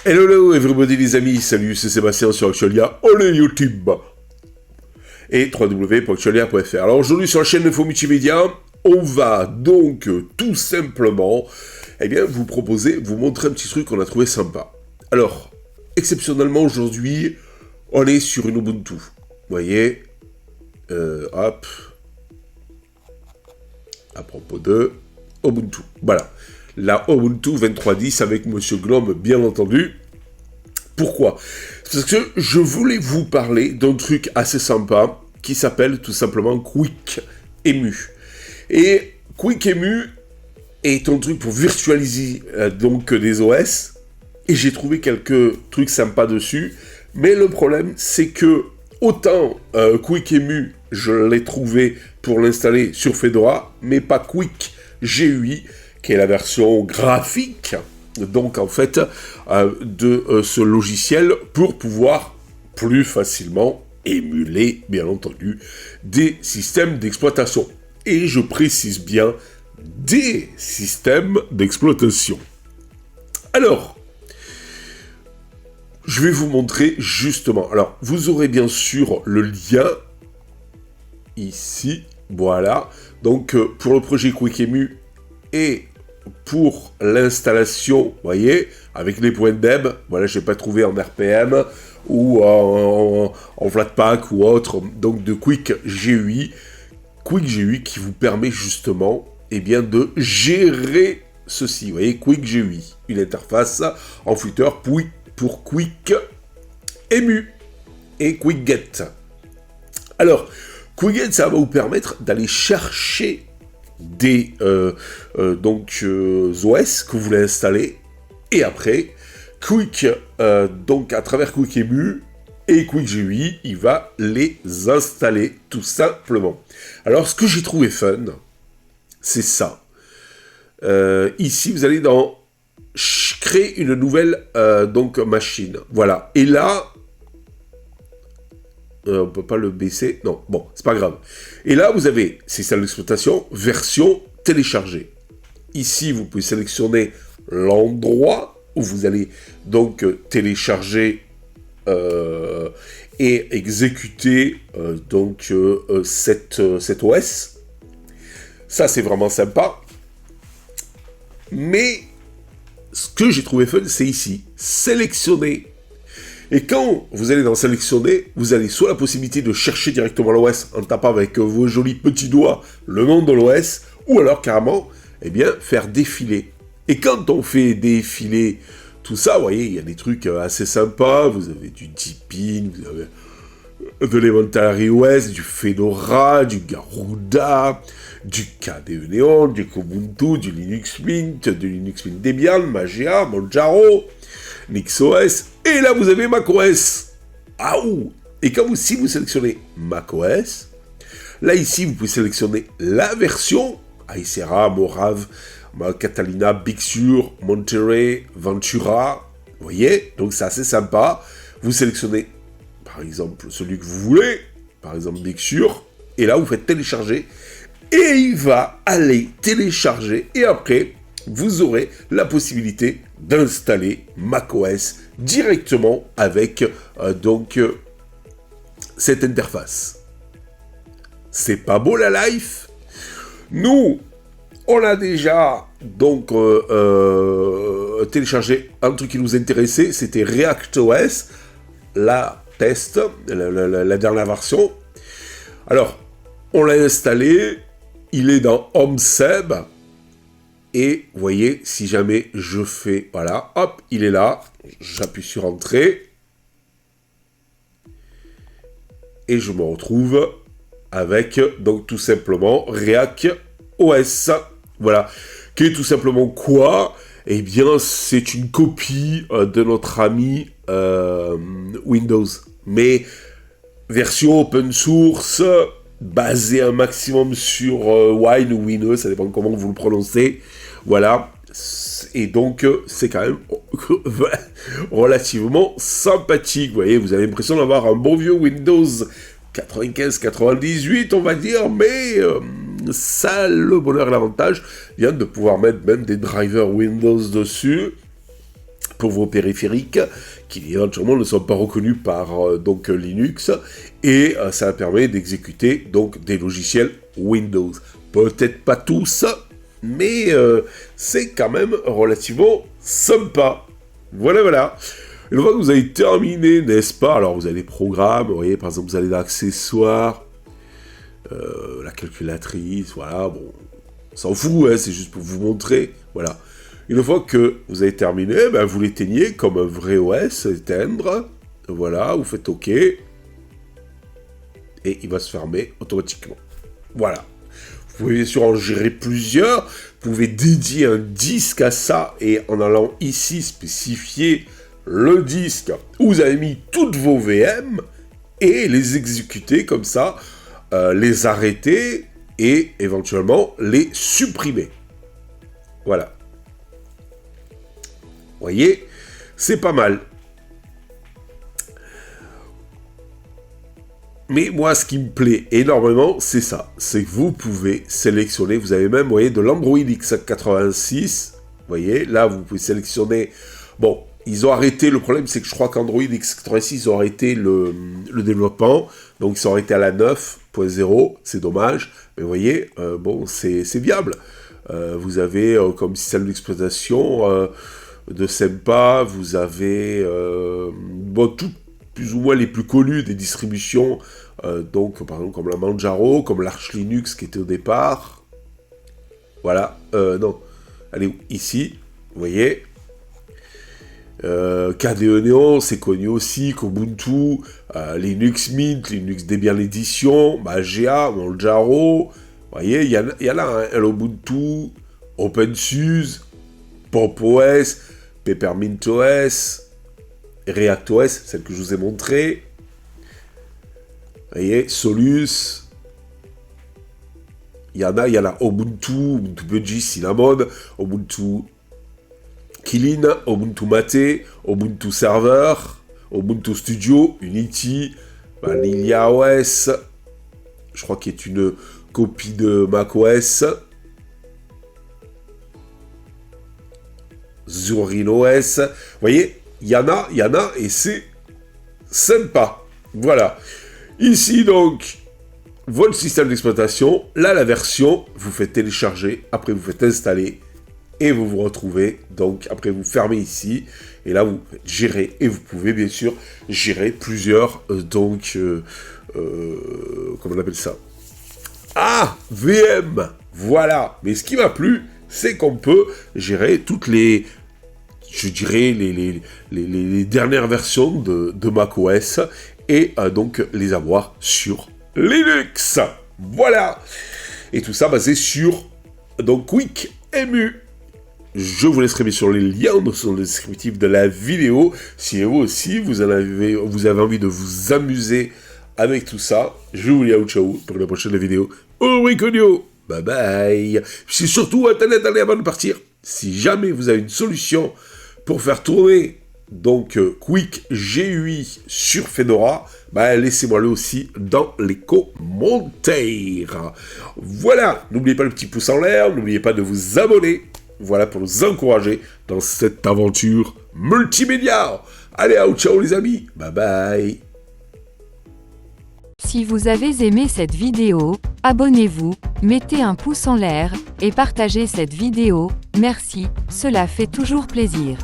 Hello everybody les amis, salut, c'est Sébastien sur Actualia, on est YouTube et www.actualia.fr. Alors aujourd'hui sur la chaîne Info Multimédia, on va donc tout simplement vous proposer, vous montrer un petit truc qu'on a trouvé sympa. Alors, exceptionnellement aujourd'hui, on est sur une Ubuntu. Vous voyez, hop, à propos de Ubuntu, voilà. La Ubuntu 23.10 avec Monsieur Glom, bien entendu. Pourquoi? Parce que je voulais vous parler d'un truc assez sympa qui s'appelle tout simplement QuickEmu. Et QuickEmu est un truc pour virtualiser donc des OS. Et j'ai trouvé quelques trucs sympas dessus. Mais le problème, c'est que autant QuickEmu, je l'ai trouvé pour l'installer sur Fedora, mais pas QuickGUI, qui est la version graphique, donc en fait, de ce logiciel pour pouvoir plus facilement émuler, bien entendu, des systèmes d'exploitation. Et je précise bien, des systèmes d'exploitation. Alors, je vais vous montrer justement. Alors, vous aurez bien sûr le lien ici, voilà. Donc, pour le projet QuickEmu et pour l'installation, vous voyez, avec les points deb, voilà, je n'ai pas trouvé en RPM ou en Flatpak ou autre, donc de QuickGUI qui vous permet justement, de gérer ceci, vous voyez, QuickGUI, une interface en Flutter pour QuickEmu et QuickGet. Alors, QuickGet, ça va vous permettre d'aller chercher des OS que vous voulez installer, et après donc à travers QuickEmu et QuickGUI, il va les installer tout simplement. Alors ce que j'ai trouvé fun, c'est ça. Ici vous allez dans créer une nouvelle machine, voilà, et là on peut pas le baisser, non, bon, c'est pas grave. Et là, vous avez système d'exploitation, version téléchargée. Ici, vous pouvez sélectionner l'endroit où vous allez donc télécharger et exécuter cet OS. Ça, c'est vraiment sympa. Mais ce que j'ai trouvé fun, c'est ici, sélectionner. Et quand vous allez dans sélectionner, vous avez soit la possibilité de chercher directement l'OS en tapant avec vos jolis petits doigts le nom de l'OS, ou alors carrément, faire défiler. Et quand on fait défiler tout ça, vous voyez, il y a des trucs assez sympas, vous avez du Deepin, vous avez de l'Elementary OS, du Fedora, du Garuda, du KDE Neon, du Ubuntu, du Linux Mint, du Linux Mint Debian, Mageia, Manjaro, NixOS, et là vous avez macOS. Ah ouh. Et si vous sélectionnez macOS, là ici vous pouvez sélectionner la version Icera, Morave, Catalina, Big Sur, Monterey, Ventura. Vous voyez, donc c'est assez sympa. Vous sélectionnez par exemple celui que vous voulez, par exemple Big Sur, et là vous faites télécharger, et il va aller télécharger, et après vous aurez la possibilité d'installer macOS directement avec cette interface. C'est pas beau la life? Nous, on a déjà téléchargé un truc qui nous intéressait, c'était ReactOS, la test, la dernière version. Alors, on l'a installé, il est dans HomeSeb. Et vous voyez, si jamais je fais, voilà, hop, il est là, j'appuie sur Entrée, et je me retrouve avec, donc tout simplement, ReactOS, voilà, qui est tout simplement quoi? Eh bien, c'est une copie de notre ami Windows, mais version open source, basée un maximum sur Wine ou Windows, ça dépend comment vous le prononcez. Voilà, et donc c'est quand même relativement sympathique, vous voyez, vous avez l'impression d'avoir un bon vieux Windows 95-98, on va dire, mais ça, le bonheur et l'avantage vient de pouvoir mettre même des drivers Windows dessus, pour vos périphériques qui éventuellement ne sont pas reconnus par donc Linux, et ça permet d'exécuter donc des logiciels Windows. Peut-être pas tous, mais c'est quand même relativement sympa. Voilà. Une fois que vous avez terminé, n'est-ce pas? Alors vous avez les programmes, vous voyez, par exemple vous allez dans accessoires, la calculatrice, voilà, bon, on s'en fout, hein, c'est juste pour vous montrer, voilà. Une fois que vous avez terminé, ben, vous l'éteignez comme un vrai OS, éteindre, voilà, vous faites OK, et il va se fermer automatiquement. Voilà. Vous pouvez bien sûr en gérer plusieurs, vous pouvez dédier un disque à ça, et en allant ici spécifier le disque où vous avez mis toutes vos VM, et les exécuter comme ça, les arrêter, et éventuellement les supprimer. Voilà. Vous voyez, c'est pas mal. Mais moi, ce qui me plaît énormément, c'est ça. C'est que vous pouvez sélectionner, vous avez même, vous voyez, de l'Android x86. Vous voyez, là, vous pouvez sélectionner... Bon, ils ont arrêté, le problème, c'est que je crois qu'Android x86, ils ont arrêté le développement. Donc, ils sont arrêtés à la 9.0. C'est dommage. Mais vous voyez, bon, c'est viable. Vous avez comme système d'exploitation... de Sempa, vous avez bon, tout, plus ou moins les plus connus des distributions, donc par exemple comme la Manjaro, comme l'Arch Linux qui était au départ. Voilà, non, allez, ici, vous voyez. KDE Neon, c'est connu aussi, Ubuntu, Linux Mint, Linux Debian Edition, Mageia, Manjaro, vous voyez, il y a là un Ubuntu, OpenSUSE, Pop OS, Peppermint OS, React OS, celle que je vous ai montrée. Vous voyez, Solus. Il y en a Ubuntu, Ubuntu Budgie, Cinnamon, Ubuntu Kylin, Ubuntu Mate, Ubuntu Server, Ubuntu Studio, Unity, Vanilla OS, je crois qu'il est une copie de macOS. Zorin OS, vous voyez, il y en a, et c'est sympa. Voilà. Ici, donc, votre système d'exploitation, là, la version, vous faites télécharger, après vous faites installer, et vous vous retrouvez, donc, après vous fermez ici, et là, vous gérez, et vous pouvez, bien sûr, gérer plusieurs, donc, comment on appelle ça? Ah, VM, voilà. Mais ce qui m'a plu, c'est qu'on peut gérer toutes les, je dirais, les dernières versions de macOS, et donc les avoir sur Linux. Voilà. Et tout ça basé sur donc QuickEmu. Je vous laisserai bien sûr les liens dans le descriptif de la vidéo. Si vous aussi, vous avez envie de vous amuser avec tout ça, je vous dis ciao pour la prochaine vidéo. Au revoir. Bye bye. C'est surtout Internet, allez avant de partir. Si jamais vous avez une solution pour faire tourner donc Quick GUI sur Fedora, bah, laissez-moi le aussi dans les commentaires. Voilà, n'oubliez pas le petit pouce en l'air, n'oubliez pas de vous abonner. Voilà pour nous encourager dans cette aventure multimédia. Allez, ciao les amis. Bye bye. Si vous avez aimé cette vidéo, abonnez-vous, mettez un pouce en l'air, et partagez cette vidéo, merci, cela fait toujours plaisir.